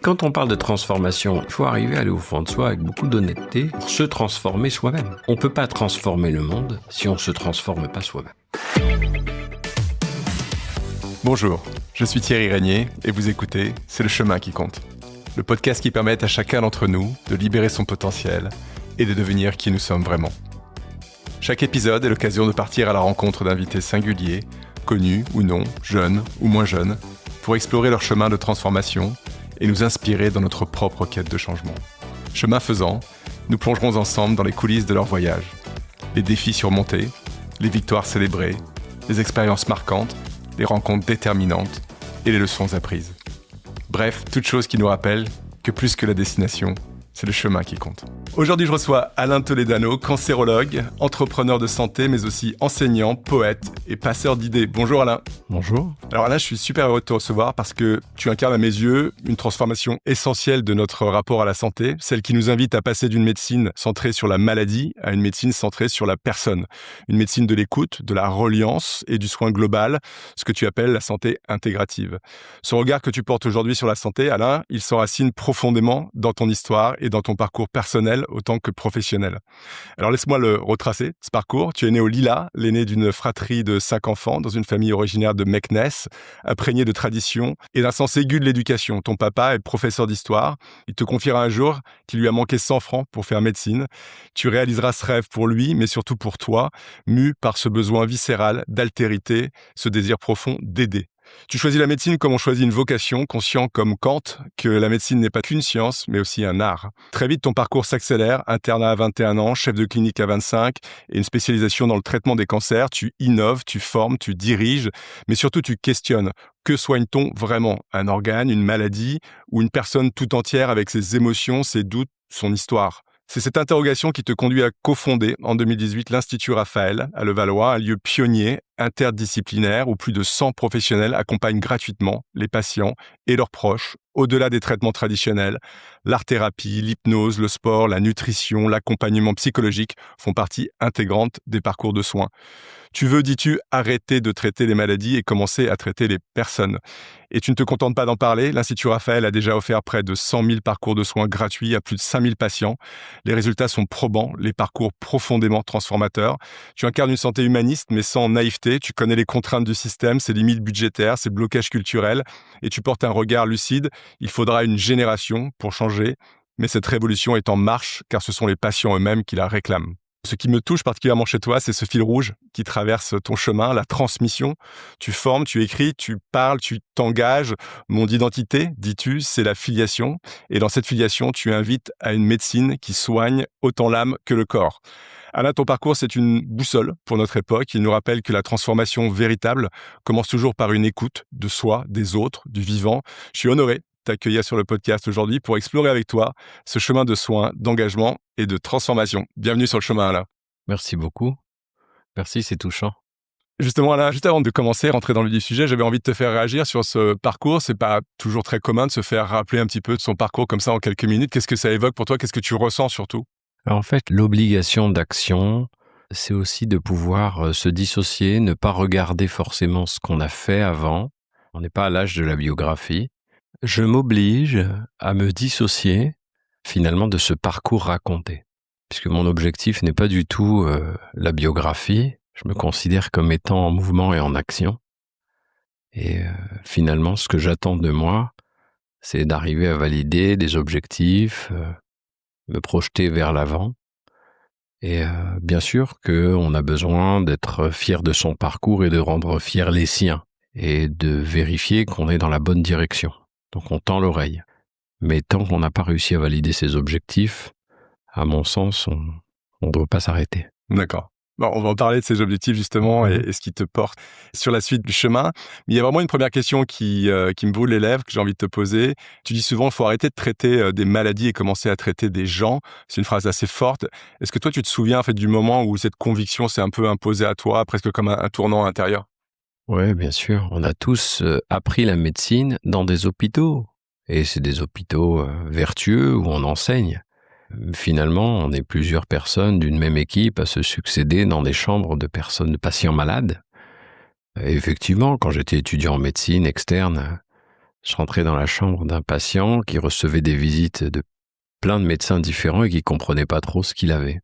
quand on parle de transformation, il faut arriver à aller au fond de soi avec beaucoup d'honnêteté pour se transformer soi-même. On ne peut pas transformer le monde si on ne se transforme pas soi-même. Bonjour, je suis Thierry Régnier et vous écoutez C'est le chemin qui compte. Le podcast qui permet à chacun d'entre nous de libérer son potentiel et de devenir qui nous sommes vraiment. Chaque épisode est l'occasion de partir à la rencontre d'invités singuliers, connus ou non, jeunes ou moins jeunes, pour explorer leur chemin de transformation et nous inspirer dans notre propre quête de changement. Chemin faisant, nous plongerons ensemble dans les coulisses de leur voyage. Les défis surmontés, les victoires célébrées, les expériences marquantes, les rencontres déterminantes et les leçons apprises. Bref, toutes choses qui nous rappellent que plus que la destination, c'est le chemin qui compte. Aujourd'hui, je reçois Alain Toledano, cancérologue, entrepreneur de santé, mais aussi enseignant, poète et passeur d'idées. Bonjour Alain. Bonjour. Alors Alain, je suis super heureux de te recevoir parce que tu incarnes à mes yeux une transformation essentielle de notre rapport à la santé, celle qui nous invite à passer d'une médecine centrée sur la maladie à une médecine centrée sur la personne. Une médecine de l'écoute, de la reliance et du soin global, ce que tu appelles la santé intégrative. Ce regard que tu portes aujourd'hui sur la santé, Alain, il s'enracine profondément dans ton histoire et dans ton parcours personnel autant que professionnel. Alors laisse-moi le retracer, ce parcours. Tu es né au Lila, l'aîné d'une fratrie de 5 enfants, dans une famille originaire de Meknès, imprégné de tradition et d'un sens aigu de l'éducation. Ton papa est professeur d'histoire. Il te confiera un jour qu'il lui a manqué 100 francs pour faire médecine. Tu réaliseras ce rêve pour lui, mais surtout pour toi, mu par ce besoin viscéral d'altérité, ce désir profond d'aider. Tu choisis la médecine comme on choisit une vocation, conscient comme Kant que la médecine n'est pas qu'une science, mais aussi un art. Très vite, ton parcours s'accélère, internat à 21 ans, chef de clinique à 25, et une spécialisation dans le traitement des cancers. Tu innoves, tu formes, tu diriges, mais surtout tu questionnes. Que soigne-t-on vraiment? Un organe, une maladie, ou une personne tout entière avec ses émotions, ses doutes, son histoire? C'est cette interrogation qui te conduit à cofonder en 2018 l'Institut Raphaël à Levallois, un lieu pionnier, interdisciplinaire où plus de 100 professionnels accompagnent gratuitement les patients et leurs proches au-delà des traitements traditionnels. L'art-thérapie, l'hypnose, le sport, la nutrition, l'accompagnement psychologique font partie intégrante des parcours de soins. Tu veux, dis-tu, arrêter de traiter les maladies et commencer à traiter les personnes. Et tu ne te contentes pas d'en parler, l'Institut Raphaël a déjà offert près de 100 000 parcours de soins gratuits à plus de 5 000 patients. Les résultats sont probants, les parcours profondément transformateurs. Tu incarnes une santé humaniste mais sans naïveté, tu connais les contraintes du système, ses limites budgétaires, ses blocages culturels, et tu portes un regard lucide. Il faudra une génération pour changer, mais cette révolution est en marche car ce sont les patients eux-mêmes qui la réclament. Ce qui me touche particulièrement chez toi, c'est ce fil rouge qui traverse ton chemin, la transmission. Tu formes, tu écris, tu parles, tu t'engages. Mon identité, dis-tu, c'est la filiation. Et dans cette filiation, tu invites à une médecine qui soigne autant l'âme que le corps. Alain, ton parcours, c'est une boussole pour notre époque. Il nous rappelle que la transformation véritable commence toujours par une écoute de soi, des autres, du vivant. Je suis honoré t'accueillir sur le podcast aujourd'hui pour explorer avec toi ce chemin de soins, d'engagement et de transformation. Bienvenue sur le chemin, Alain. Merci beaucoup. Merci, c'est touchant. Justement, Alain, juste avant de commencer, rentrer dans le vif du sujet, j'avais envie de te faire réagir sur ce parcours. C'est pas toujours très commun de se faire rappeler un petit peu de son parcours comme ça en quelques minutes. Qu'est-ce que ça évoque pour toi? Qu'est-ce que tu ressens surtout? Alors, en fait, l'obligation d'action, c'est aussi de pouvoir se dissocier, ne pas regarder forcément ce qu'on a fait avant. On n'est pas à l'âge de la biographie. Je m'oblige à me dissocier finalement de ce parcours raconté. Puisque mon objectif n'est pas du tout la biographie. Je me considère comme étant en mouvement et en action. Et finalement, ce que j'attends de moi, c'est d'arriver à valider des objectifs, me projeter vers l'avant. Et bien sûr qu'on a besoin d'être fier de son parcours et de rendre fiers les siens. Et de vérifier qu'on est dans la bonne direction. Donc on tend l'oreille. Mais tant qu'on n'a pas réussi à valider ses objectifs, à mon sens, on ne doit pas s'arrêter. D'accord. Bon, on va en parler de ces objectifs justement et ce qui te porte sur la suite du chemin. Mais il y a vraiment une première question qui me brûle les lèvres, que j'ai envie de te poser. Tu dis souvent qu'il faut arrêter de traiter des maladies et commencer à traiter des gens. C'est une phrase assez forte. Est-ce que toi, tu te souviens en fait, du moment où cette conviction s'est un peu imposée à toi, presque comme un tournant intérieur? Oui, bien sûr. On a tous appris la médecine dans des hôpitaux. Et c'est des hôpitaux vertueux où on enseigne. Finalement, on est plusieurs personnes d'une même équipe à se succéder dans des chambres de patients malades. Et effectivement, quand j'étais étudiant en médecine externe, Je rentrais dans la chambre d'un patient qui recevait des visites de plein de médecins différents et qui comprenait pas trop ce qu'il avait.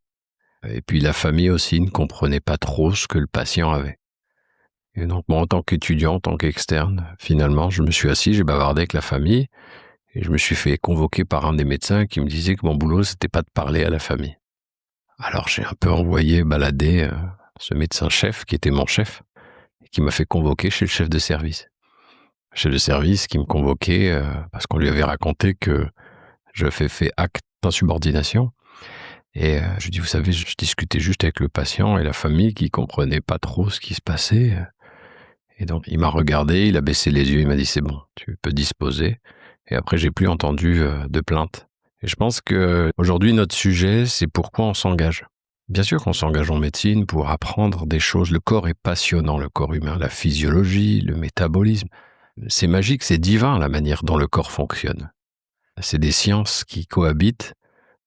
Et puis la famille aussi ne comprenait pas trop ce que le patient avait. Et donc moi, en tant qu'étudiant, en tant qu'externe, finalement, je me suis assis, j'ai bavardé avec la famille et je me suis fait convoquer par un des médecins qui me disait que mon boulot, c'était pas de parler à la famille. Alors j'ai un peu envoyé balader ce médecin-chef qui était mon chef et qui m'a fait convoquer chez le chef de service. Le chef de service qui me convoquait parce qu'on lui avait raconté que je fait acte d'insubordination. Et je dis, vous savez, je discutais juste avec le patient et la famille qui comprenait pas trop ce qui se passait. Et donc, il m'a regardé, il a baissé les yeux, il m'a dit, c'est bon, tu peux disposer. Et après, j'ai plus entendu de plainte. Et je pense que aujourd'hui, notre sujet, c'est pourquoi on s'engage. Bien sûr qu'on s'engage en médecine pour apprendre des choses. Le corps est passionnant, le corps humain, la physiologie, le métabolisme. C'est magique, c'est divin la manière dont le corps fonctionne. C'est des sciences qui cohabitent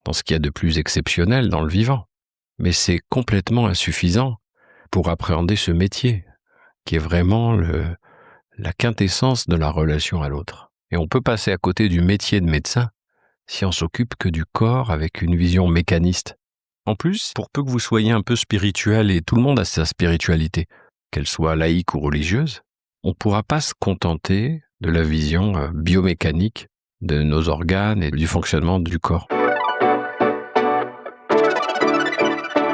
dans ce qu'il y a de plus exceptionnel dans le vivant. Mais c'est complètement insuffisant pour appréhender ce métier, qui est vraiment la quintessence de la relation à l'autre. Et on peut passer à côté du métier de médecin si on s'occupe que du corps avec une vision mécaniste. En plus, pour peu que vous soyez un peu spirituel, et tout le monde a sa spiritualité, qu'elle soit laïque ou religieuse, on ne pourra pas se contenter de la vision biomécanique de nos organes et du fonctionnement du corps.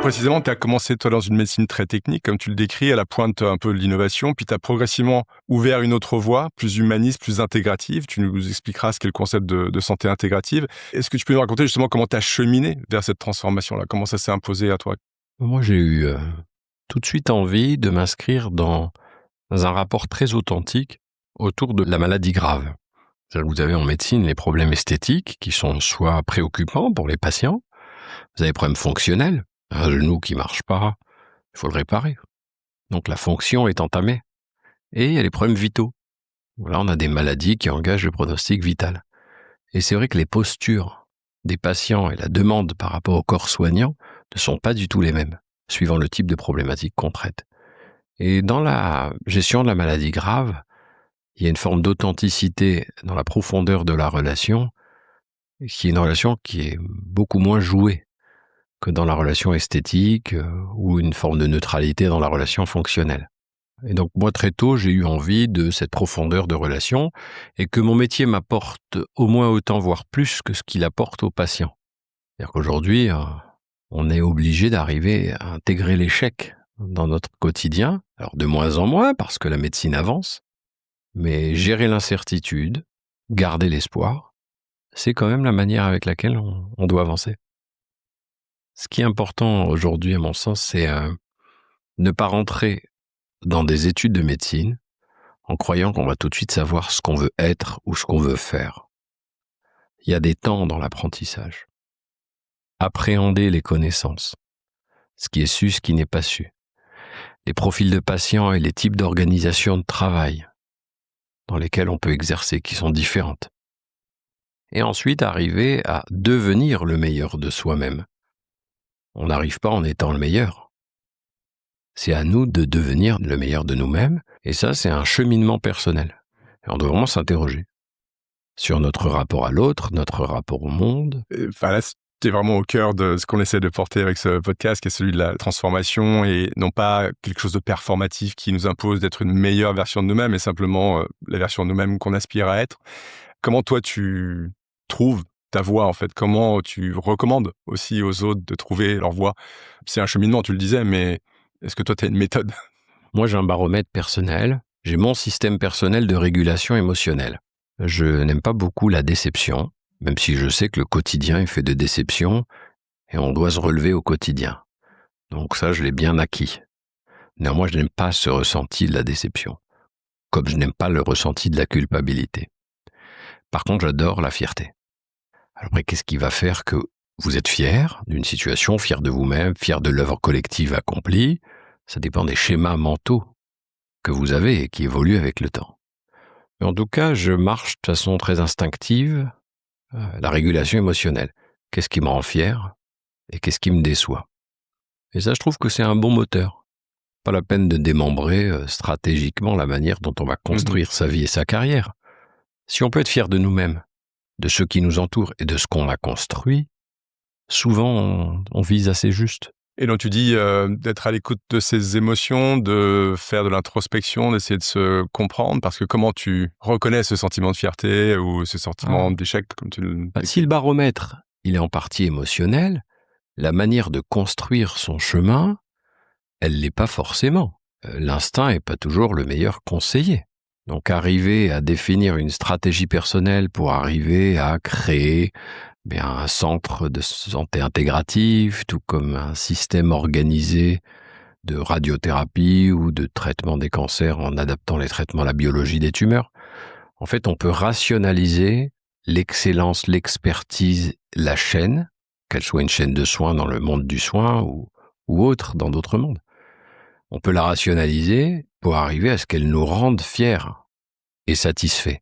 Précisément, tu as commencé, toi, dans une médecine très technique, comme tu le décris, à la pointe un peu de l'innovation, puis tu as progressivement ouvert une autre voie, plus humaniste, plus intégrative. Tu nous expliqueras ce qu'est le concept de santé intégrative. Est-ce que tu peux nous raconter justement comment tu as cheminé vers cette transformation-là? Comment ça s'est imposé à toi? Moi, j'ai eu tout de suite envie de m'inscrire dans un rapport très authentique autour de la maladie grave. C'est-à-dire que vous avez en médecine les problèmes esthétiques qui sont soit préoccupants pour les patients, vous avez des problèmes fonctionnels, un genou qui marche pas, il faut le réparer. Donc la fonction est entamée. Et il y a les problèmes vitaux. Là, on a des maladies qui engagent le pronostic vital. Et c'est vrai que les postures des patients et la demande par rapport au corps soignant ne sont pas du tout les mêmes, suivant le type de problématique qu'on traite. Et dans la gestion de la maladie grave, il y a une forme d'authenticité dans la profondeur de la relation, qui est une relation qui est beaucoup moins jouée que dans la relation esthétique ou une forme de neutralité dans la relation fonctionnelle. Et donc moi, très tôt, j'ai eu envie de cette profondeur de relation et que mon métier m'apporte au moins autant, voire plus que ce qu'il apporte aux patients. C'est-à-dire qu'aujourd'hui, on est obligé d'arriver à intégrer l'échec dans notre quotidien, alors de moins en moins parce que la médecine avance, mais gérer l'incertitude, garder l'espoir, c'est quand même la manière avec laquelle on doit avancer. Ce qui est important aujourd'hui, à mon sens, c'est ne pas rentrer dans des études de médecine en croyant qu'on va tout de suite savoir ce qu'on veut être ou ce qu'on veut faire. Il y a des temps dans l'apprentissage. Appréhender les connaissances, ce qui est su, ce qui n'est pas su. Les profils de patients et les types d'organisation de travail dans lesquels on peut exercer, qui sont différentes. Et ensuite, arriver à devenir le meilleur de soi-même. On n'arrive pas en étant le meilleur. C'est à nous de devenir le meilleur de nous-mêmes, et ça, c'est un cheminement personnel. Et on doit vraiment s'interroger sur notre rapport à l'autre, notre rapport au monde. Enfin, là, c'est vraiment au cœur de ce qu'on essaie de porter avec ce podcast, qui est celui de la transformation, et non pas quelque chose de performatif qui nous impose d'être une meilleure version de nous-mêmes, mais simplement la version de nous-mêmes qu'on aspire à être. Comment toi, tu trouves ta voie, en fait? Comment tu recommandes aussi aux autres de trouver leur voie? C'est un cheminement, tu le disais, mais est-ce que toi, tu as une méthode? Moi, j'ai un baromètre personnel. J'ai mon système personnel de régulation émotionnelle. Je n'aime pas beaucoup la déception, même si je sais que le quotidien est fait de déception et on doit se relever au quotidien. Donc ça, je l'ai bien acquis. Néanmoins, je n'aime pas ce ressenti de la déception, comme je n'aime pas le ressenti de la culpabilité. Par contre, j'adore la fierté. Alors après, qu'est-ce qui va faire que vous êtes fier d'une situation, fier de vous-même, fier de l'œuvre collective accomplie? Ça dépend des schémas mentaux que vous avez et qui évoluent avec le temps. Mais en tout cas, je marche de façon très instinctive la régulation émotionnelle. Qu'est-ce qui me rend fier et qu'est-ce qui me déçoit? Et ça, je trouve que c'est un bon moteur. Pas la peine de démembrer stratégiquement la manière dont on va construire sa vie et sa carrière. Si on peut être fier de nous-mêmes, de ceux qui nous entourent et de ce qu'on a construit, souvent on vise assez juste. Et donc tu dis d'être à l'écoute de ses émotions, de faire de l'introspection, d'essayer de se comprendre, parce que comment tu reconnais ce sentiment de fierté ou ce sentiment d'échec, comme tu le Si le baromètre, il est en partie émotionnel, la manière de construire son chemin, elle l'est pas forcément. L'instinct est pas toujours le meilleur conseiller. Donc arriver à définir une stratégie personnelle pour arriver à créer un centre de santé intégrative, tout comme un système organisé de radiothérapie ou de traitement des cancers en adaptant les traitements à la biologie des tumeurs. En fait, on peut rationaliser l'excellence, l'expertise, la chaîne, qu'elle soit une chaîne de soins dans le monde du soin ou autre dans d'autres mondes. On peut la rationaliser pour arriver à ce qu'elle nous rende fiers et satisfaits.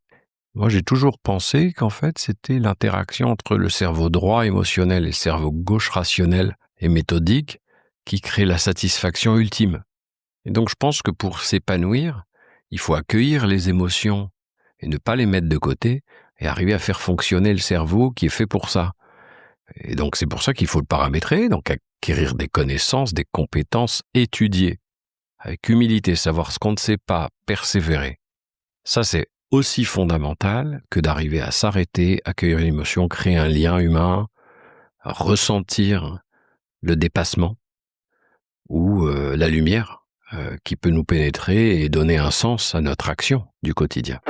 Moi, j'ai toujours pensé qu'en fait, c'était l'interaction entre le cerveau droit émotionnel et le cerveau gauche rationnel et méthodique qui crée la satisfaction ultime. Et donc, je pense que pour s'épanouir, il faut accueillir les émotions et ne pas les mettre de côté et arriver à faire fonctionner le cerveau qui est fait pour ça. Et donc, c'est pour ça qu'il faut le paramétrer, donc acquérir des connaissances, des compétences, étudier avec humilité, savoir ce qu'on ne sait pas, persévérer. Ça, c'est aussi fondamental que d'arriver à s'arrêter, accueillir une émotion, créer un lien humain, ressentir le dépassement ou la lumière qui peut nous pénétrer et donner un sens à notre action du quotidien.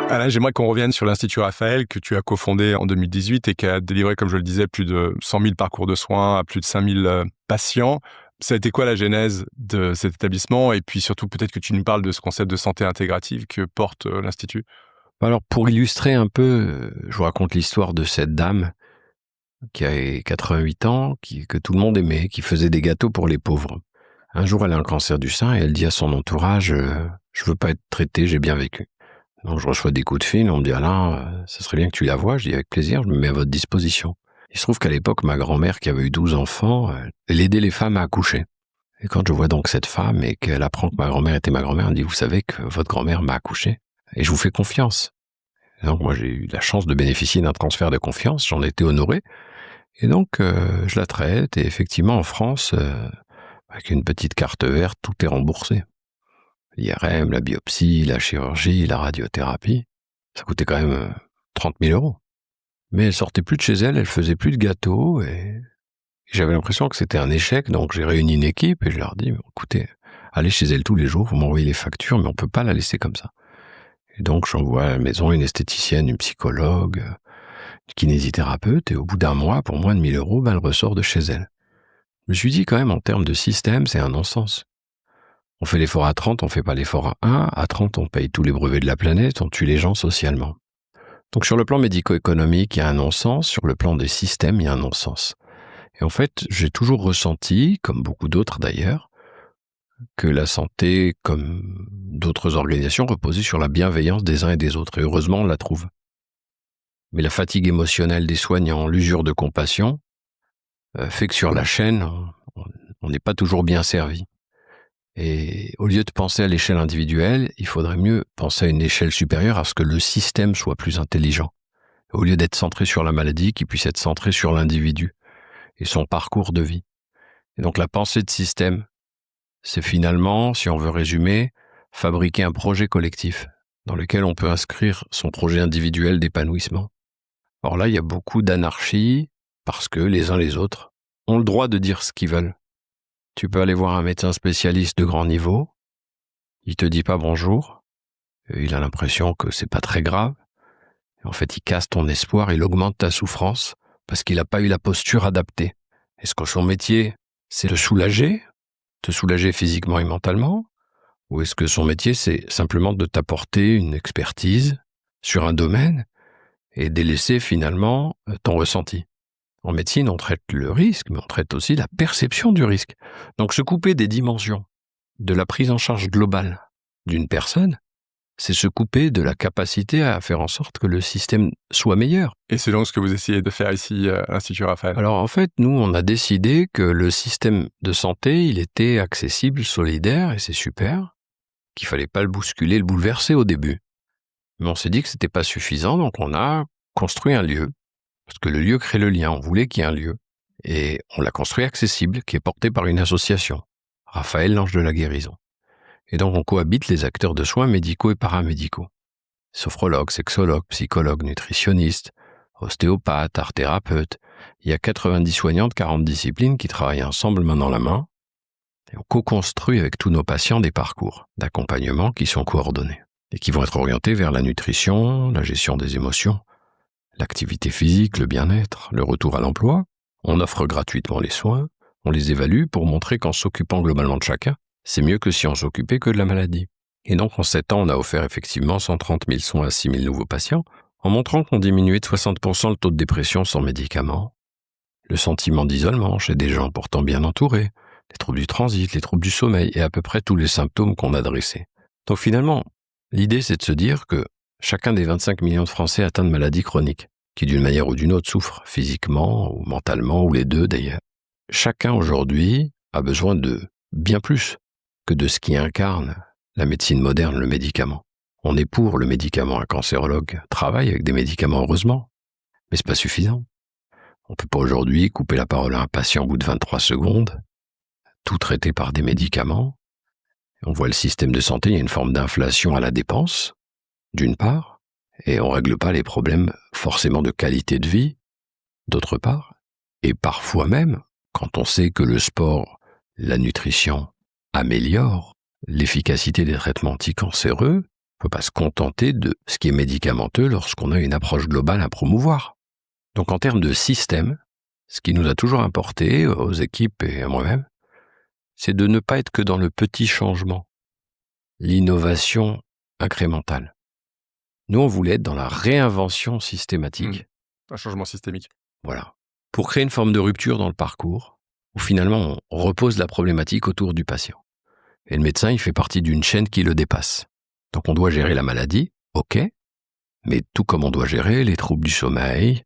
Alain, j'aimerais qu'on revienne sur l'Institut Raphael que tu as cofondé en 2018 et qui a délivré, comme je le disais, plus de 100 000 parcours de soins à plus de 5 000 patients. Ça a été quoi la genèse de cet établissement? Et puis surtout, peut-être que tu nous parles de ce concept de santé intégrative que porte l'Institut. Alors, pour illustrer un peu, je vous raconte l'histoire de cette dame qui a 88 ans, que tout le monde aimait, qui faisait des gâteaux pour les pauvres. Un jour, elle a un cancer du sein et elle dit à son entourage « Je veux pas être traitée, j'ai bien vécu ». Donc, je reçois des coups de fil, on me dit « Alain, ça serait bien que tu la vois ». Je dis « Avec plaisir, je me mets à votre disposition ». Il se trouve qu'à l'époque, ma grand-mère, qui avait eu 12 enfants, elle aidait les femmes à accoucher. Et quand je vois donc cette femme et qu'elle apprend que ma grand-mère était ma grand-mère, elle me dit « Vous savez que votre grand-mère m'a accouché et je vous fais confiance ». Donc moi, j'ai eu la chance de bénéficier d'un transfert de confiance, j'en ai été honoré. Et donc, je la traite et effectivement, en France, avec une petite carte verte, tout est remboursé. L'IRM, la biopsie, la chirurgie, la radiothérapie, ça coûtait quand même 30 000 €. Mais elle sortait plus de chez elle, elle faisait plus de gâteaux et j'avais l'impression que c'était un échec. Donc j'ai réuni une équipe et je leur dis « Écoutez, allez chez elle tous les jours, vous m'envoyez les factures, mais on peut pas la laisser comme ça ». Et donc j'envoie à la maison une esthéticienne, une psychologue, une kinésithérapeute et au bout d'un mois, pour moins de 1 000 €, elle ressort de chez elle. Je me suis dit quand même, en termes de système, c'est un non-sens. On fait l'effort à 30, on fait pas l'effort à 1. À 30, on paye tous les brevets de la planète, on tue les gens socialement. Donc sur le plan médico-économique, il y a un non-sens. Sur le plan des systèmes, il y a un non-sens. Et en fait, j'ai toujours ressenti, comme beaucoup d'autres d'ailleurs, que la santé, comme d'autres organisations, reposait sur la bienveillance des uns et des autres. Et heureusement, on la trouve. Mais la fatigue émotionnelle des soignants, l'usure de compassion, fait que sur la chaîne, on n'est pas toujours bien servi. Et au lieu de penser à l'échelle individuelle, il faudrait mieux penser à une échelle supérieure à ce que le système soit plus intelligent. Au lieu d'être centré sur la maladie, qu'il puisse être centré sur l'individu et son parcours de vie. Et donc la pensée de système, c'est finalement, si on veut résumer, fabriquer un projet collectif dans lequel on peut inscrire son projet individuel d'épanouissement. Or là, il y a beaucoup d'anarchie parce que les uns les autres ont le droit de dire ce qu'ils veulent. Tu peux aller voir un médecin spécialiste de grand niveau, il te dit pas bonjour, il a l'impression que c'est pas très grave. En fait, il casse ton espoir, il augmente ta souffrance parce qu'il n'a pas eu la posture adaptée. Est-ce que son métier, c'est te soulager physiquement et mentalement? Ou est-ce que son métier, c'est simplement de t'apporter une expertise sur un domaine et délaisser finalement ton ressenti? En médecine, on traite le risque, mais on traite aussi la perception du risque. Donc se couper des dimensions de la prise en charge globale d'une personne, c'est se couper de la capacité à faire en sorte que le système soit meilleur. Et c'est donc ce que vous essayez de faire ici à l'Institut Raphael. Alors en fait, nous, on a décidé que le système de santé, il était accessible, solidaire, et c'est super. qu'il fallait pas le bousculer, le bouleverser au début. Mais on s'est dit que c'était pas suffisant, donc on a construit un lieu. Parce que le lieu crée le lien, on voulait qu'il y ait un lieu. Et on l'a construit accessible, qui est porté par une association, Raphaël l'Ange de la Guérison. Et donc on cohabite les acteurs de soins médicaux et paramédicaux. Sophrologues, sexologues, psychologues, nutritionnistes, ostéopathes, art-thérapeutes. Il y a 90 soignants de 40 disciplines qui travaillent ensemble main dans la main. Et on co-construit avec tous nos patients des parcours d'accompagnement qui sont coordonnés et qui vont être orientés vers la nutrition, la gestion des émotions, l'activité physique, le bien-être, le retour à l'emploi. On offre gratuitement les soins, on les évalue pour montrer qu'en s'occupant globalement de chacun, c'est mieux que si on s'occupait que de la maladie. Et donc en 7 ans, on a offert effectivement 130 000 soins à 6 000 nouveaux patients, en montrant qu'on diminuait de 60% le taux de dépression sans médicaments, le sentiment d'isolement chez des gens pourtant bien entourés, les troubles du transit, les troubles du sommeil et à peu près tous les symptômes qu'on a dressés. Donc finalement, l'idée c'est de se dire que chacun des 25 millions de Français atteints de maladies chroniques, qui d'une manière ou d'une autre souffrent physiquement ou mentalement, ou les deux d'ailleurs. Chacun aujourd'hui a besoin de bien plus que de ce qui incarne la médecine moderne, le médicament. On est pour le médicament, un cancérologue travaille avec des médicaments heureusement, mais c'est pas suffisant. On peut pas aujourd'hui couper la parole à un patient au bout de 23 secondes, tout traité par des médicaments. On voit le système de santé, il y a une forme d'inflation à la dépense, d'une part, et on règle pas les problèmes forcément de qualité de vie, d'autre part. Et parfois même, quand on sait que le sport, la nutrition améliore l'efficacité des traitements anticancéreux, on peut pas se contenter de ce qui est médicamenteux lorsqu'on a une approche globale à promouvoir. Donc en termes de système, ce qui nous a toujours importé aux équipes et à moi-même, c'est de ne pas être que dans le petit changement, l'innovation incrémentale. Nous, on voulait être dans la réinvention systématique. Un changement systémique. Voilà. Pour créer une forme de rupture dans le parcours, où finalement on repose la problématique autour du patient. Et le médecin, il fait partie d'une chaîne qui le dépasse. Donc on doit gérer la maladie, ok, mais tout comme on doit gérer les troubles du sommeil,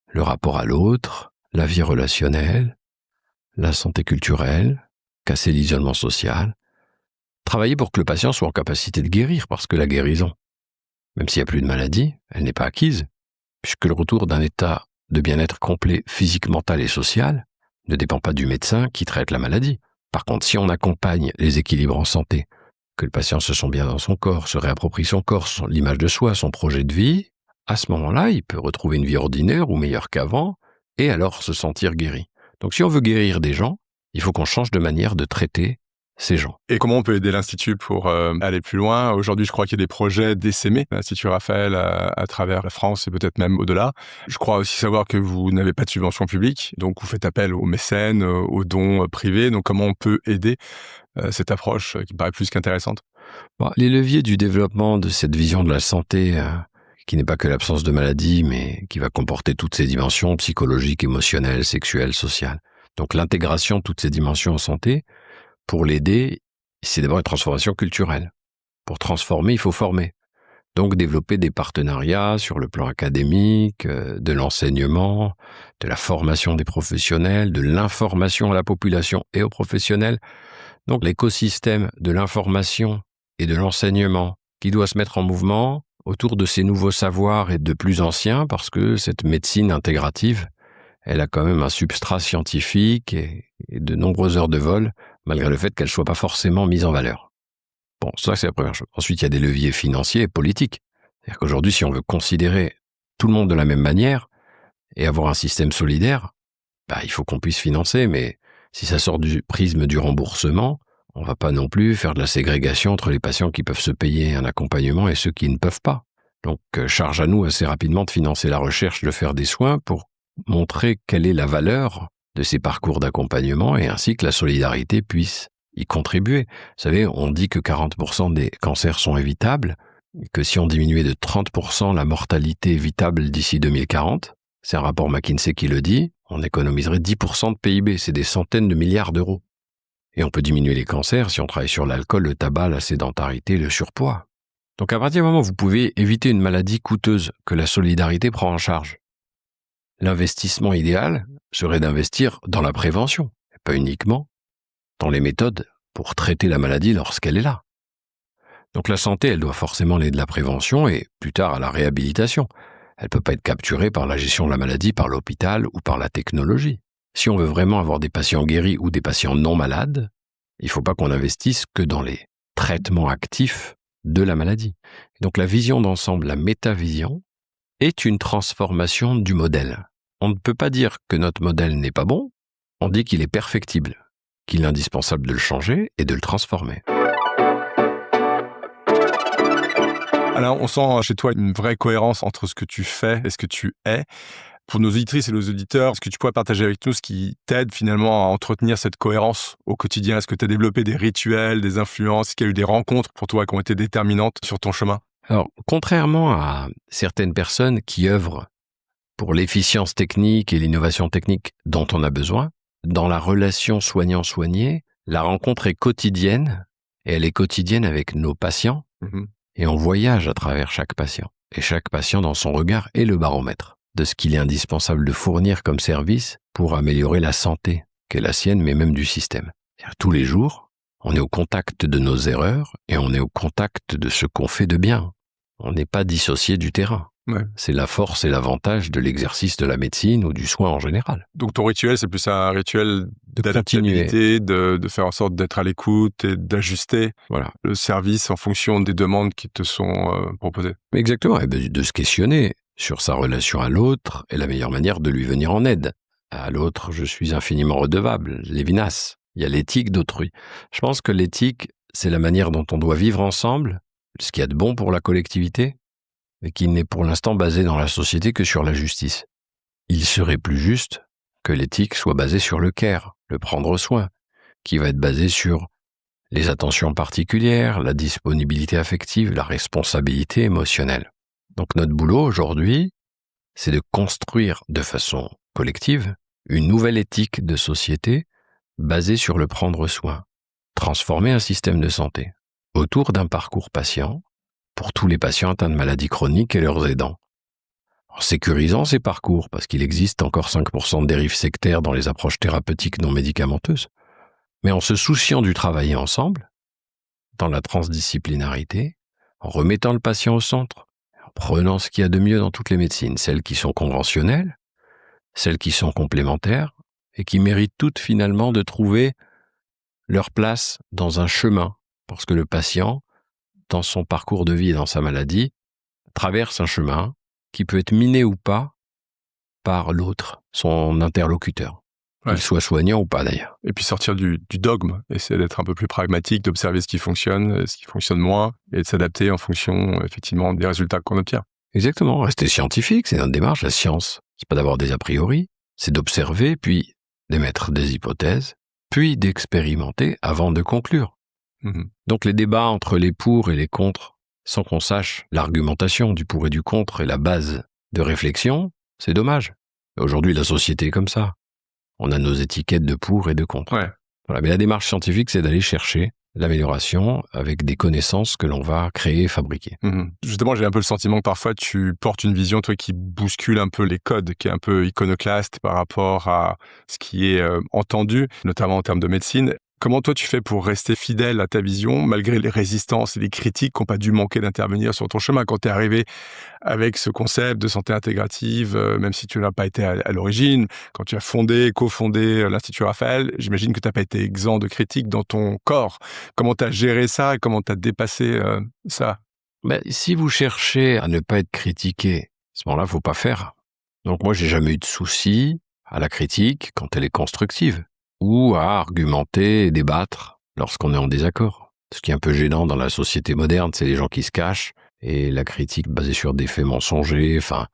le rapport à l'autre, la vie relationnelle, la santé culturelle, casser l'isolement social, travailler pour que le patient soit en capacité de guérir, parce que la guérison, même s'il n'y a plus de maladie, elle n'est pas acquise, puisque le retour d'un état de bien-être complet physique, mental et social ne dépend pas du médecin qui traite la maladie. Par contre, si on accompagne les équilibres en santé, que le patient se sent bien dans son corps, se réapproprie son corps, l'image de soi, son projet de vie, à ce moment-là, il peut retrouver une vie ordinaire ou meilleure qu'avant, et alors se sentir guéri. Donc si on veut guérir des gens, il faut qu'on change de manière de traiter ces gens. Et comment on peut aider l'Institut pour aller plus loin? Aujourd'hui, je crois qu'il y a des projets d'essaimés, l'Institut Raphaël, à travers la France et peut-être même au-delà. Je crois aussi savoir que vous n'avez pas de subvention publique, donc vous faites appel aux mécènes, aux dons privés. Donc comment on peut aider cette approche qui me paraît plus qu'intéressante? Bon, les leviers du développement de cette vision de la santé, qui n'est pas que l'absence de maladie, mais qui va comporter toutes ces dimensions psychologiques, émotionnelles, sexuelles, sociales. Donc l'intégration de toutes ces dimensions en santé, pour l'aider, c'est d'abord une transformation culturelle. Pour transformer, il faut former. Donc développer des partenariats sur le plan académique, de l'enseignement, de la formation des professionnels, de l'information à la population et aux professionnels. Donc l'écosystème de l'information et de l'enseignement qui doit se mettre en mouvement autour de ces nouveaux savoirs et de plus anciens, parce que cette médecine intégrative, elle a quand même un substrat scientifique et de nombreuses heures de vol, malgré le fait qu'elle ne soit pas forcément mise en valeur. Bon, ça c'est la première chose. Ensuite, il y a des leviers financiers et politiques. C'est-à-dire qu'aujourd'hui, si on veut considérer tout le monde de la même manière et avoir un système solidaire, il faut qu'on puisse financer, mais si ça sort du prisme du remboursement, on ne va pas non plus faire de la ségrégation entre les patients qui peuvent se payer un accompagnement et ceux qui ne peuvent pas. Donc, charge à nous assez rapidement de financer la recherche, de faire des soins pour montrer quelle est la valeur de ces parcours d'accompagnement et ainsi que la solidarité puisse y contribuer. Vous savez, on dit que 40% des cancers sont évitables, que si on diminuait de 30% la mortalité évitable d'ici 2040, c'est un rapport McKinsey qui le dit, on économiserait 10% de PIB, c'est des centaines de milliards d'euros. Et on peut diminuer les cancers si on travaille sur l'alcool, le tabac, la sédentarité, le surpoids. Donc à partir du moment où vous pouvez éviter une maladie coûteuse que la solidarité prend en charge, l'investissement idéal serait d'investir dans la prévention, et pas uniquement dans les méthodes pour traiter la maladie lorsqu'elle est là. Donc la santé, elle doit forcément aller de la prévention et plus tard à la réhabilitation. Elle ne peut pas être capturée par la gestion de la maladie, par l'hôpital ou par la technologie. Si on veut vraiment avoir des patients guéris ou des patients non malades, il ne faut pas qu'on investisse que dans les traitements actifs de la maladie. Donc la vision d'ensemble, la métavision, est une transformation du modèle. On ne peut pas dire que notre modèle n'est pas bon, on dit qu'il est perfectible, qu'il est indispensable de le changer et de le transformer. Alors, on sent chez toi une vraie cohérence entre ce que tu fais et ce que tu es. Pour nos auditrices et nos auditeurs, est-ce que tu pourrais partager avec nous ce qui t'aide finalement à entretenir cette cohérence au quotidien? Est-ce que tu as développé des rituels, des influences? Est-ce qu'il y a eu des rencontres pour toi qui ont été déterminantes sur ton chemin? Alors, contrairement à certaines personnes qui œuvrent pour l'efficience technique et l'innovation technique dont on a besoin, dans la relation soignant-soigné, la rencontre est quotidienne et elle est quotidienne avec nos patients. Et on voyage à travers chaque patient. Et chaque patient, dans son regard, est le baromètre de ce qu'il est indispensable de fournir comme service pour améliorer la santé, qui est la sienne, mais même du système. C'est-à-dire, tous les jours, on est au contact de nos erreurs et on est au contact de ce qu'on fait de bien. On n'est pas dissocié du terrain. Ouais. C'est la force et l'avantage de l'exercice de la médecine ou du soin en général. Donc ton rituel, c'est plus un rituel d'adaptabilité, de faire en sorte d'être à l'écoute et d'ajuster le service en fonction des demandes qui te sont proposées. Exactement, et de se questionner sur sa relation à l'autre et la meilleure manière de lui venir en aide. À l'autre, je suis infiniment redevable, Lévinas. Il y a l'éthique d'autrui. Je pense que l'éthique, c'est la manière dont on doit vivre ensemble, ce qu'il y a de bon pour la collectivité, mais qui n'est pour l'instant basé dans la société que sur la justice. Il serait plus juste que l'éthique soit basée sur le care, le prendre soin, qui va être basé sur les attentions particulières, la disponibilité affective, la responsabilité émotionnelle. Donc notre boulot aujourd'hui, c'est de construire de façon collective une nouvelle éthique de société basée sur le prendre soin, transformer un système de santé autour d'un parcours patient pour tous les patients atteints de maladies chroniques et leurs aidants. En sécurisant ces parcours, parce qu'il existe encore 5% de dérives sectaires dans les approches thérapeutiques non médicamenteuses, mais en se souciant du travailler ensemble, dans la transdisciplinarité, en remettant le patient au centre, en prenant ce qu'il y a de mieux dans toutes les médecines, celles qui sont conventionnelles, celles qui sont complémentaires, et qui méritent toutes finalement de trouver leur place dans un chemin, parce que le patient, dans son parcours de vie et dans sa maladie, traverse un chemin qui peut être miné ou pas par l'autre, son interlocuteur, qu'il soit soignant ou pas d'ailleurs. Et puis sortir du dogme, essayer d'être un peu plus pragmatique, d'observer ce qui fonctionne moins, et de s'adapter en fonction effectivement des résultats qu'on obtient. Exactement, rester scientifique, c'est notre démarche, la science. C'est pas d'avoir des a priori, c'est d'observer, puis d'émettre des hypothèses, puis d'expérimenter avant de conclure. Donc les débats entre les pour et les contre, sans qu'on sache l'argumentation du pour et du contre et la base de réflexion, c'est dommage. Et aujourd'hui, la société est comme ça. On a nos étiquettes de pour et de contre. Voilà. Mais la démarche scientifique, c'est d'aller chercher l'amélioration avec des connaissances que l'on va créer et fabriquer. Justement, j'ai un peu le sentiment que parfois tu portes une vision, toi, qui bouscule un peu les codes, qui est un peu iconoclaste par rapport à ce qui est entendu, notamment en termes de médecine. Comment toi tu fais pour rester fidèle à ta vision, malgré les résistances et les critiques qui n'ont pas dû manquer d'intervenir sur ton chemin quand tu es arrivé avec ce concept de santé intégrative, même si tu n'as pas été à l'origine, quand tu as cofondé l'Institut Raphaël, j'imagine que tu n'as pas été exempt de critiques dans ton corps. Comment tu as géré ça et comment tu as dépassé ça? Si vous cherchez à ne pas être critiqué, à ce moment-là, il ne faut pas faire. Donc moi, j'ai jamais eu de souci à la critique quand elle est constructive, ou à argumenter et débattre lorsqu'on est en désaccord. Ce qui est un peu gênant dans la société moderne, c'est les gens qui se cachent, et la critique basée sur des faits mensongers, enfin,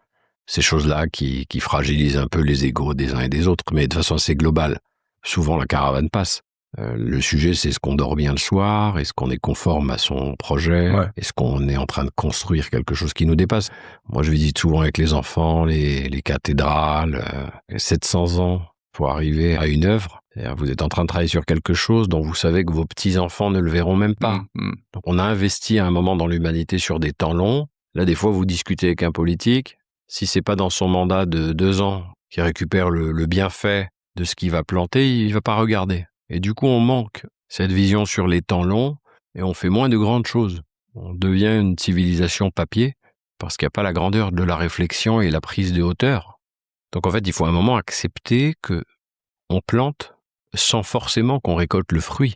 ces choses-là qui fragilisent un peu les égos des uns et des autres, mais de façon assez globale. Souvent, la caravane passe. Le sujet, c'est est-ce qu'on dort bien le soir, est-ce qu'on est conforme à son projet, est-ce qu'on est en train de construire quelque chose qui nous dépasse. Moi, je visite souvent avec les enfants, les cathédrales, 700 ans pour arriver à une œuvre. C'est-à-dire, vous êtes en train de travailler sur quelque chose dont vous savez que vos petits-enfants ne le verront même pas. Donc, on a investi à un moment dans l'humanité sur des temps longs. Là, des fois, vous discutez avec un politique. Si c'est pas dans son mandat de 2 ans qui récupère le bienfait de ce qu'il va planter, il va pas regarder. Et du coup, on manque cette vision sur les temps longs et on fait moins de grandes choses. On devient une civilisation papier parce qu'il n'y a pas la grandeur de la réflexion et la prise de hauteur. Donc en fait, il faut à un moment accepter que on plante sans forcément qu'on récolte le fruit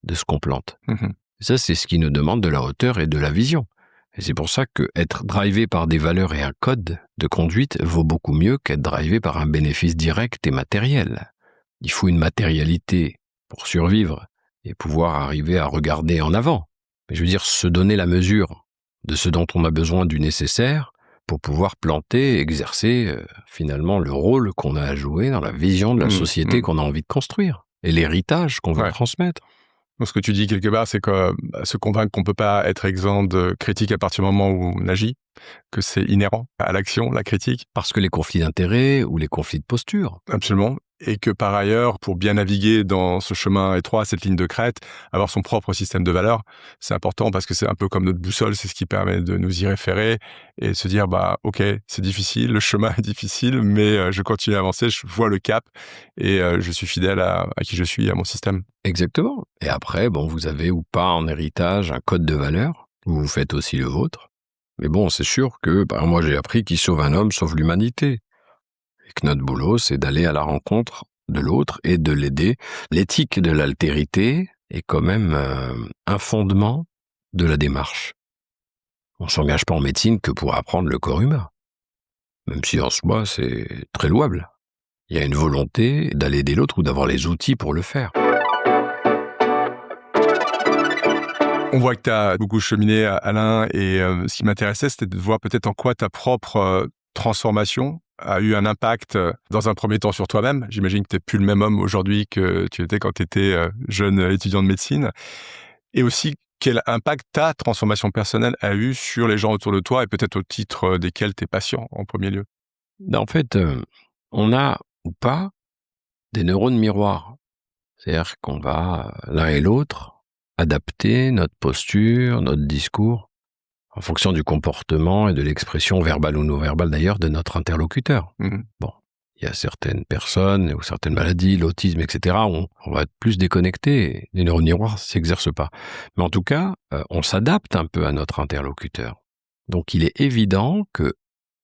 de ce qu'on plante. Et ça, c'est ce qui nous demande de la hauteur et de la vision. Et c'est pour ça que être drivé par des valeurs et un code de conduite vaut beaucoup mieux qu'être drivé par un bénéfice direct et matériel. Il faut une matérialité pour survivre et pouvoir arriver à regarder en avant. Mais je veux dire, se donner la mesure de ce dont on a besoin du nécessaire pour pouvoir planter et exercer finalement le rôle qu'on a à jouer dans la vision de la société qu'on a envie de construire et l'héritage qu'on veut transmettre. Donc, ce que tu dis quelque part, c'est que se convaincre qu'on ne peut pas être exempt de critique à partir du moment où on agit, que c'est inhérent à l'action, la critique. Parce que les conflits d'intérêts ou les conflits de posture. Absolument. Et que par ailleurs, pour bien naviguer dans ce chemin étroit, cette ligne de crête, avoir son propre système de valeurs, c'est important parce que c'est un peu comme notre boussole, c'est ce qui permet de nous y référer et de se dire, ok, c'est difficile, le chemin est difficile, mais je continue à avancer, je vois le cap et je suis fidèle à qui je suis, à mon système. Exactement. Et après, vous avez ou pas en héritage un code de valeurs, vous faites aussi le vôtre. Mais c'est sûr que moi j'ai appris qui sauve un homme sauve l'humanité. Et que notre boulot, c'est d'aller à la rencontre de l'autre et de l'aider. L'éthique de l'altérité est quand même un fondement de la démarche. On ne s'engage pas en médecine que pour apprendre le corps humain. Même si en soi, c'est très louable. Il y a une volonté d'aller aider l'autre ou d'avoir les outils pour le faire. On voit que tu as beaucoup cheminé, Alain, et ce qui m'intéressait, c'était de voir peut-être en quoi ta propre transformation a eu un impact dans un premier temps sur toi-même. J'imagine que tu n'es plus le même homme aujourd'hui que tu étais quand tu étais jeune étudiant de médecine. Et aussi, quel impact ta transformation personnelle a eu sur les gens autour de toi et peut-être au titre desquels tu es patient en premier lieu. En fait, on a ou pas des neurones miroirs. C'est-à-dire qu'on va, l'un et l'autre, adapter notre posture, notre discours, en fonction du comportement et de l'expression verbale ou non verbale d'ailleurs de notre interlocuteur. Il y a certaines personnes ou certaines maladies, l'autisme, etc., on va être plus déconnecté. Les neurones miroirs ne s'exercent pas. Mais en tout cas, on s'adapte un peu à notre interlocuteur. Donc il est évident que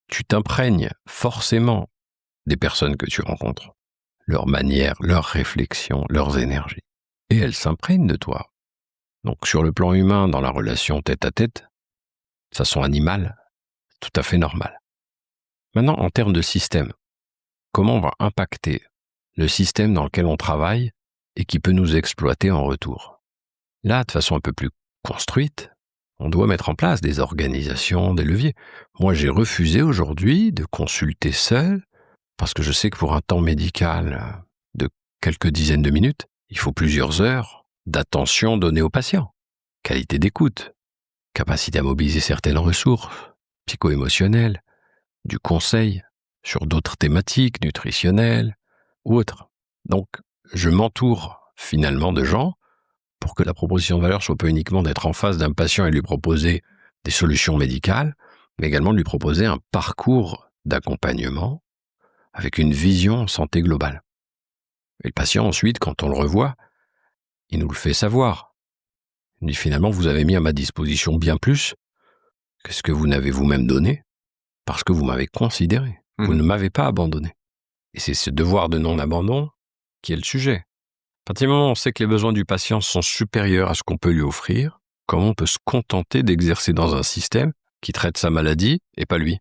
tu t'imprègnes forcément des personnes que tu rencontres, leur manière, leurs réflexions, leurs énergies. Et elles s'imprègnent de toi. Donc sur le plan humain, dans la relation tête-à-tête, de façon animale, tout à fait normal. Maintenant, en termes de système, comment on va impacter le système dans lequel on travaille et qui peut nous exploiter en retour? Là, de façon un peu plus construite, on doit mettre en place des organisations, des leviers. Moi, j'ai refusé aujourd'hui de consulter seul parce que je sais que pour un temps médical de quelques dizaines de minutes, il faut plusieurs heures d'attention donnée au patient. Qualité d'écoute, capacité à mobiliser certaines ressources psycho-émotionnelles, du conseil sur d'autres thématiques nutritionnelles ou autres. Donc, je m'entoure finalement de gens pour que la proposition de valeur soit pas uniquement d'être en face d'un patient et lui proposer des solutions médicales, mais également de lui proposer un parcours d'accompagnement avec une vision santé globale. Et le patient, ensuite, quand on le revoit, il nous le fait savoir. Il dit finalement, vous avez mis à ma disposition bien plus que ce que vous n'avez vous-même donné, parce que vous m'avez considéré. Vous ne m'avez pas abandonné. Et c'est ce devoir de non-abandon qui est le sujet. À partir du moment où on sait que les besoins du patient sont supérieurs à ce qu'on peut lui offrir, comment on peut se contenter d'exercer dans un système qui traite sa maladie et pas lui?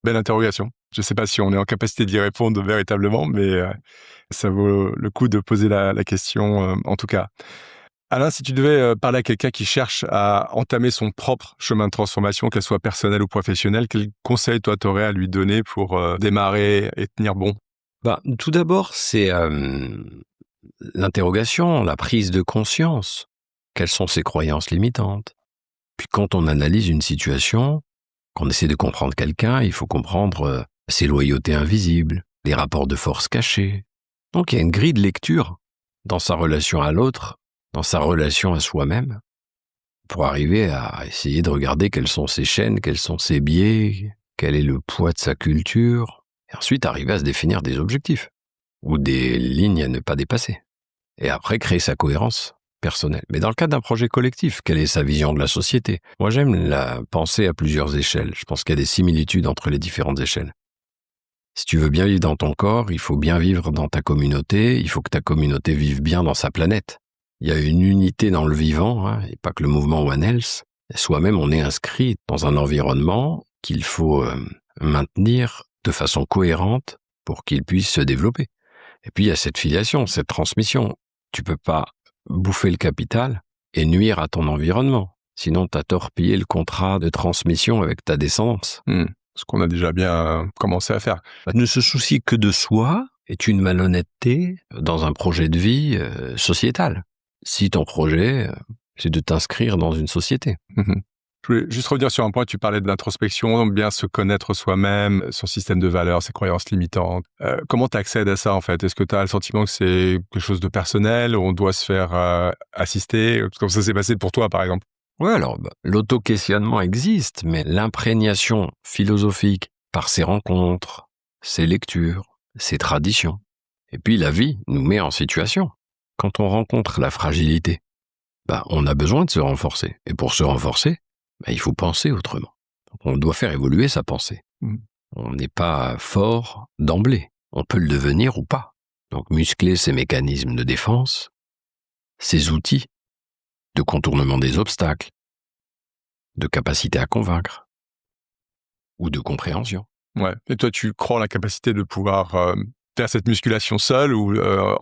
Belle interrogation. Je ne sais pas si on est en capacité d'y répondre véritablement, mais ça vaut le coup de poser la question en tout cas. Alain, si tu devais parler à quelqu'un qui cherche à entamer son propre chemin de transformation, qu'elle soit personnelle ou professionnelle, quel conseil toi t'aurais à lui donner pour démarrer et tenir bon? Tout d'abord, c'est l'interrogation, la prise de conscience. Quelles sont ses croyances limitantes? Puis quand on analyse une situation, qu'on essaie de comprendre quelqu'un, il faut comprendre ses loyautés invisibles, les rapports de force cachés. Donc il y a une grille de lecture dans sa relation à l'autre, dans sa relation à soi-même, pour arriver à essayer de regarder quelles sont ses chaînes, quels sont ses biais, quel est le poids de sa culture, et ensuite arriver à se définir des objectifs, ou des lignes à ne pas dépasser. Et après, créer sa cohérence personnel. Mais dans le cadre d'un projet collectif, quelle est sa vision de la société? Moi, j'aime la penser à plusieurs échelles. Je pense qu'il y a des similitudes entre les différentes échelles. Si tu veux bien vivre dans ton corps, il faut bien vivre dans ta communauté, il faut que ta communauté vive bien dans sa planète. Il y a une unité dans le vivant, hein, et pas que le mouvement One Health. Soi-même, on est inscrit dans un environnement qu'il faut maintenir de façon cohérente pour qu'il puisse se développer. Et puis, il y a cette filiation, cette transmission. Tu peux pas bouffer le capital et nuire à ton environnement. Sinon, tu as torpillé le contrat de transmission avec ta descendance. Ce qu'on a déjà bien commencé à faire. Ne se soucier que de soi est une malhonnêteté dans un projet de vie sociétal. Si ton projet, c'est de t'inscrire dans une société. Je voulais juste revenir sur un point, tu parlais de l'introspection, bien se connaître soi-même, son système de valeurs, ses croyances limitantes. Comment tu accèdes à ça, en fait? Est-ce que tu as le sentiment que c'est quelque chose de personnel, où on doit se faire assister, comme ça s'est passé pour toi, par exemple? Ouais, alors, l'auto-questionnement existe, mais l'imprégnation philosophique par ses rencontres, ses lectures, ses traditions. Et puis la vie nous met en situation. Quand on rencontre la fragilité, on a besoin de se renforcer. Et pour se renforcer, il faut penser autrement. Donc, on doit faire évoluer sa pensée. On n'est pas fort d'emblée. On peut le devenir ou pas. Donc muscler ses mécanismes de défense, ses outils de contournement des obstacles, de capacité à convaincre ou de compréhension. Ouais. Et toi, tu crois en la capacité de pouvoir faire cette musculation seul ou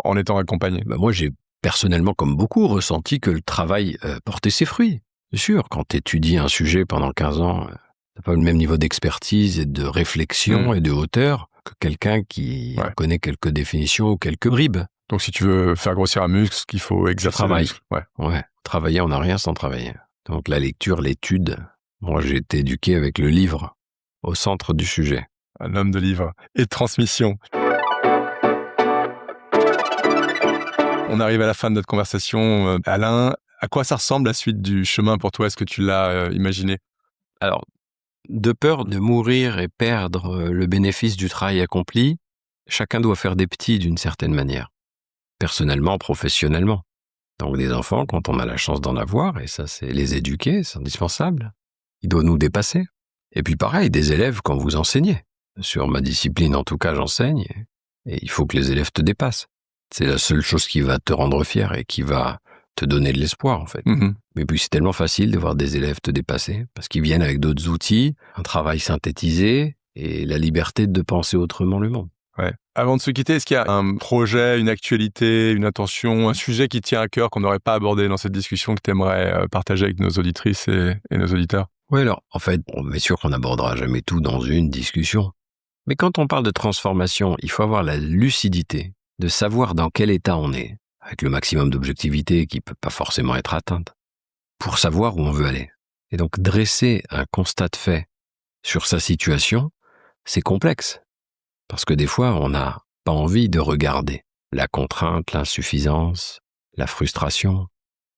en étant accompagné? Moi, j'ai personnellement, comme beaucoup, ressenti que le travail portait ses fruits. C'est sûr, quand tu étudies un sujet pendant 15 ans, t'as pas le même niveau d'expertise et de réflexion et de hauteur que quelqu'un qui connaît quelques définitions ou quelques bribes. Donc, si tu veux faire grossir un muscle, il faut exercer le muscle. Ouais. Travailler, on n'a rien sans travailler. Donc, la lecture, l'étude. Moi, j'ai été éduqué avec le livre au centre du sujet. Un homme de livre et de transmission. On arrive à la fin de notre conversation. Alain, à quoi ça ressemble la suite du chemin pour toi? Est-ce que tu l'as imaginé? Alors, de peur de mourir et perdre le bénéfice du travail accompli, chacun doit faire des petits d'une certaine manière. Personnellement, professionnellement. Donc des enfants, quand on a la chance d'en avoir, et ça c'est les éduquer, c'est indispensable. Ils doivent nous dépasser. Et puis pareil, des élèves quand vous enseignez. Sur ma discipline, en tout cas, j'enseigne, et il faut que les élèves te dépassent. C'est la seule chose qui va te rendre fier et qui va te donner de l'espoir, en fait. Mais puis c'est tellement facile de voir des élèves te dépasser, parce qu'ils viennent avec d'autres outils, un travail synthétisé, et la liberté de penser autrement le monde. Ouais. Avant de se quitter, est-ce qu'il y a un projet, une actualité, une intention, un sujet qui tient à cœur qu'on n'aurait pas abordé dans cette discussion que tu aimerais partager avec nos auditrices et nos auditeurs? Oui, alors, en fait, bien sûr qu'on n'abordera jamais tout dans une discussion. Mais quand on parle de transformation, il faut avoir la lucidité de savoir dans quel état on est, avec le maximum d'objectivité qui ne peut pas forcément être atteinte, pour savoir où on veut aller. Et donc, dresser un constat de fait sur sa situation, c'est complexe. Parce que des fois, on n'a pas envie de regarder la contrainte, l'insuffisance, la frustration.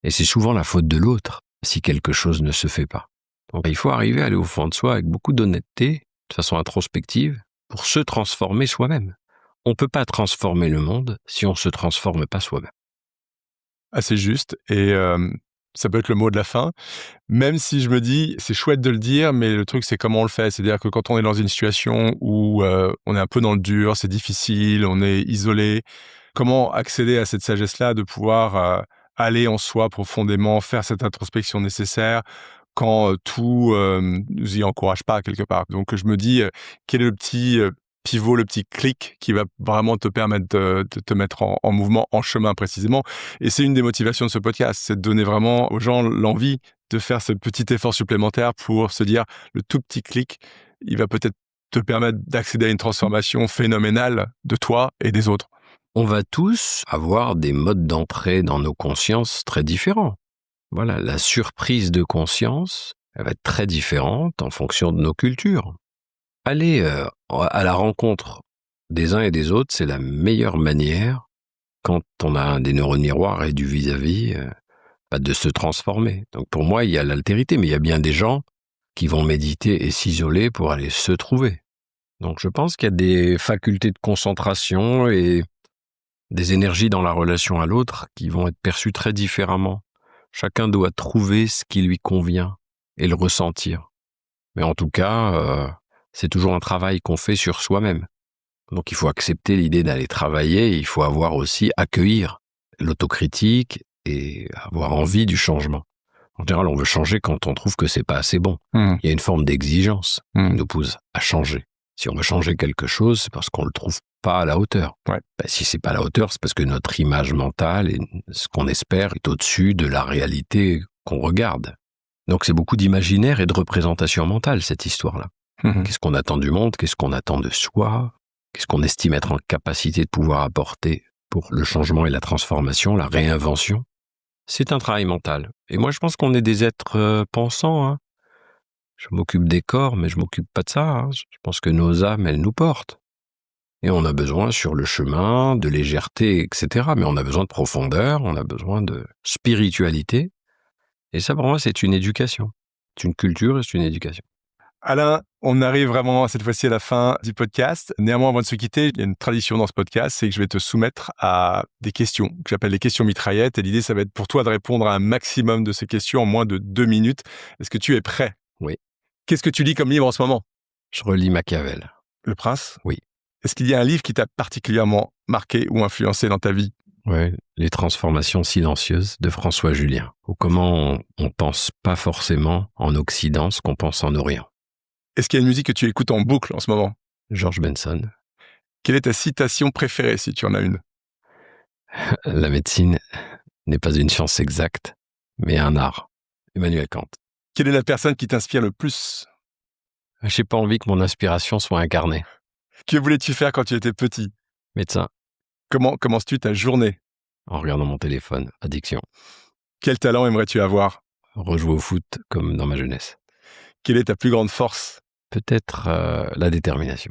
Et c'est souvent la faute de l'autre si quelque chose ne se fait pas. Donc il faut arriver à aller au fond de soi avec beaucoup d'honnêteté, de façon introspective, pour se transformer soi-même. On ne peut pas transformer le monde si on ne se transforme pas soi-même. Assez juste. Et ça peut être le mot de la fin. Même si je me dis, c'est chouette de le dire, mais le truc, c'est comment on le fait. C'est-à-dire que quand on est dans une situation où on est un peu dans le dur, c'est difficile, on est isolé, comment accéder à cette sagesse-là de pouvoir aller en soi profondément, faire cette introspection nécessaire quand tout nous y encourage pas quelque part. Donc je me dis, quel est le petit pivot, le petit clic qui va vraiment te permettre de te mettre en mouvement, en chemin précisément. Et c'est une des motivations de ce podcast, c'est de donner vraiment aux gens l'envie de faire ce petit effort supplémentaire pour se dire, le tout petit clic, il va peut-être te permettre d'accéder à une transformation phénoménale de toi et des autres. On va tous avoir des modes d'entrée dans nos consciences très différents. Voilà, la surprise de conscience, elle va être très différente en fonction de nos cultures. Aller à la rencontre des uns et des autres, c'est la meilleure manière, quand on a des neurones miroirs et du vis-à-vis, de se transformer. Donc pour moi, il y a l'altérité, mais il y a bien des gens qui vont méditer et s'isoler pour aller se trouver. Donc je pense qu'il y a des facultés de concentration et des énergies dans la relation à l'autre qui vont être perçues très différemment. Chacun doit trouver ce qui lui convient et le ressentir. Mais en tout cas, c'est toujours un travail qu'on fait sur soi-même. Donc il faut accepter l'idée d'aller travailler, et il faut accueillir l'autocritique et avoir envie du changement. En général, on veut changer quand on trouve que c'est pas assez bon. Il y a une forme d'exigence qui nous pousse à changer. Si on veut changer quelque chose, c'est parce qu'on le trouve pas à la hauteur. Ouais. Si c'est pas à la hauteur, c'est parce que notre image mentale et ce qu'on espère est au-dessus de la réalité qu'on regarde. Donc c'est beaucoup d'imaginaire et de représentation mentale, cette histoire-là. Qu'est-ce qu'on attend du monde? Qu'est-ce qu'on attend de soi? Qu'est-ce qu'on estime être en capacité de pouvoir apporter pour le changement et la transformation, la réinvention? C'est un travail mental. Et moi, je pense qu'on est des êtres pensants. Hein. Je m'occupe des corps, mais je m'occupe pas de ça. Hein. Je pense que nos âmes, elles nous portent. Et on a besoin, sur le chemin, de légèreté, etc. Mais on a besoin de profondeur, on a besoin de spiritualité. Et ça, pour moi, c'est une éducation. C'est une culture et c'est une éducation. Alain, on arrive vraiment cette fois-ci à la fin du podcast. Néanmoins, avant de se quitter, il y a une tradition dans ce podcast, c'est que je vais te soumettre à des questions que j'appelle les questions mitraillettes. Et l'idée, ça va être pour toi de répondre à un maximum de ces questions en moins de 2 minutes. Est-ce que tu es prêt? Oui. Qu'est-ce que tu lis comme livre en ce moment? Je relis Machiavel. Le Prince? Oui. Est-ce qu'il y a un livre qui t'a particulièrement marqué ou influencé dans ta vie? Oui, Les transformations silencieuses de François Julien. Ou comment on pense pas forcément en Occident ce qu'on pense en Orient. Est-ce qu'il y a une musique que tu écoutes en boucle en ce moment? George Benson. Quelle est ta citation préférée, si tu en as une? La médecine n'est pas une science exacte, mais un art. Emmanuel Kant. Quelle est la personne qui t'inspire le plus? J'ai pas envie que mon inspiration soit incarnée. Que voulais-tu faire quand tu étais petit? Médecin. Comment commences-tu ta journée? En regardant mon téléphone. Addiction. Quel talent aimerais-tu avoir? Rejouer au foot comme dans ma jeunesse. Quelle est ta plus grande force? Peut-être la détermination.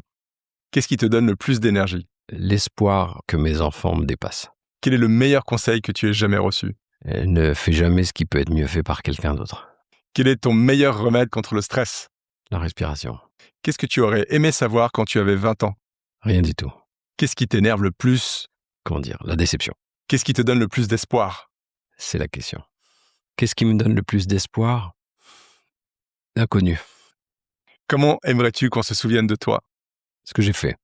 Qu'est-ce qui te donne le plus d'énergie? L'espoir que mes enfants me dépassent. Quel est le meilleur conseil que tu aies jamais reçu? Ne fais jamais ce qui peut être mieux fait par quelqu'un d'autre. Quel est ton meilleur remède contre le stress? La respiration. Qu'est-ce que tu aurais aimé savoir quand tu avais 20 ans? Rien du tout. Qu'est-ce qui t'énerve le plus? La déception. Qu'est-ce qui te donne le plus d'espoir? C'est la question. Qu'est-ce qui me donne le plus d'espoir? L'inconnu. Comment aimerais-tu qu'on se souvienne de toi? Ce que j'ai fait.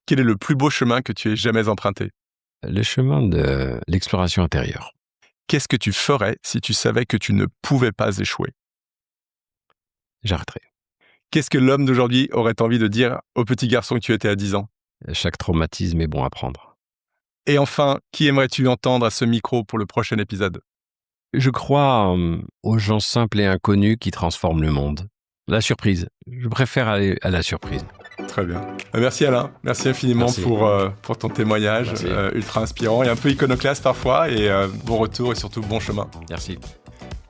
Quel est le plus beau chemin que tu aies jamais emprunté? Le chemin de l'exploration intérieure. Qu'est-ce que tu ferais si tu savais que tu ne pouvais pas échouer? J'arrêterai. Qu'est-ce que l'homme d'aujourd'hui aurait envie de dire au petit garçon que tu étais à 10 ans? Chaque traumatisme est bon à prendre. Et enfin, qui aimerais-tu entendre à ce micro pour le prochain épisode? Je crois aux gens simples et inconnus qui transforment le monde. La surprise. Je préfère aller à la surprise. Très bien. Merci Alain. Merci infiniment. Merci. Pour ton témoignage ultra inspirant et un peu iconoclaste parfois. Et bon retour et surtout bon chemin. Merci.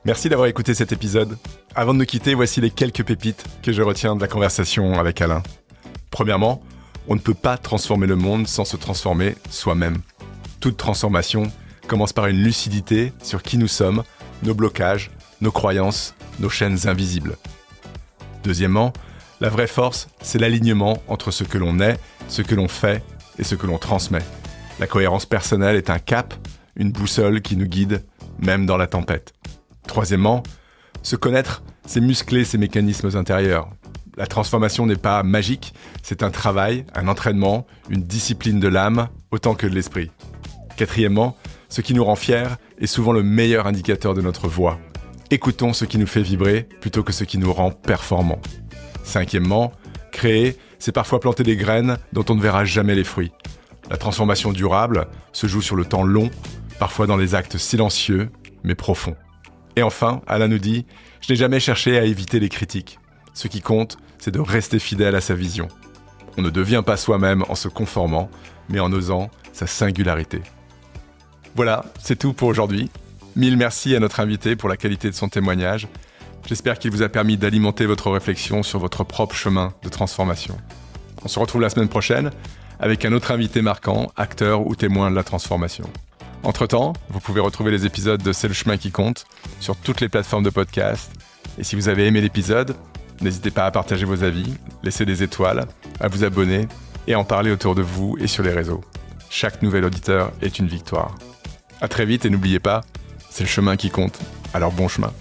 Merci d'avoir écouté cet épisode. Avant de nous quitter, voici les quelques pépites que je retiens de la conversation avec Alain. Premièrement, on ne peut pas transformer le monde sans se transformer soi-même. Toute transformation commence par une lucidité sur qui nous sommes, nos blocages, nos croyances, nos chaînes invisibles. Deuxièmement, la vraie force, c'est l'alignement entre ce que l'on est, ce que l'on fait et ce que l'on transmet. La cohérence personnelle est un cap, une boussole qui nous guide, même dans la tempête. Troisièmement, se connaître, c'est muscler ses mécanismes intérieurs. La transformation n'est pas magique, c'est un travail, un entraînement, une discipline de l'âme, autant que de l'esprit. Quatrièmement, ce qui nous rend fiers est souvent le meilleur indicateur de notre voix. Écoutons ce qui nous fait vibrer plutôt que ce qui nous rend performants. Cinquièmement, créer, c'est parfois planter des graines dont on ne verra jamais les fruits. La transformation durable se joue sur le temps long, parfois dans des actes silencieux, mais profonds. Et enfin, Alain nous dit « Je n'ai jamais cherché à éviter les critiques. Ce qui compte, c'est de rester fidèle à sa vision. On ne devient pas soi-même en se conformant, mais en osant sa singularité. » Voilà, c'est tout pour aujourd'hui. Mille merci à notre invité pour la qualité de son témoignage. J'espère qu'il vous a permis d'alimenter votre réflexion sur votre propre chemin de transformation. On se retrouve la semaine prochaine avec un autre invité marquant, acteur ou témoin de la transformation. Entre-temps, vous pouvez retrouver les épisodes de C'est le chemin qui compte sur toutes les plateformes de podcast. Et si vous avez aimé l'épisode, n'hésitez pas à partager vos avis, laisser des étoiles, à vous abonner et en parler autour de vous et sur les réseaux. Chaque nouvel auditeur est une victoire. À très vite et n'oubliez pas, c'est le chemin qui compte. Alors bon chemin.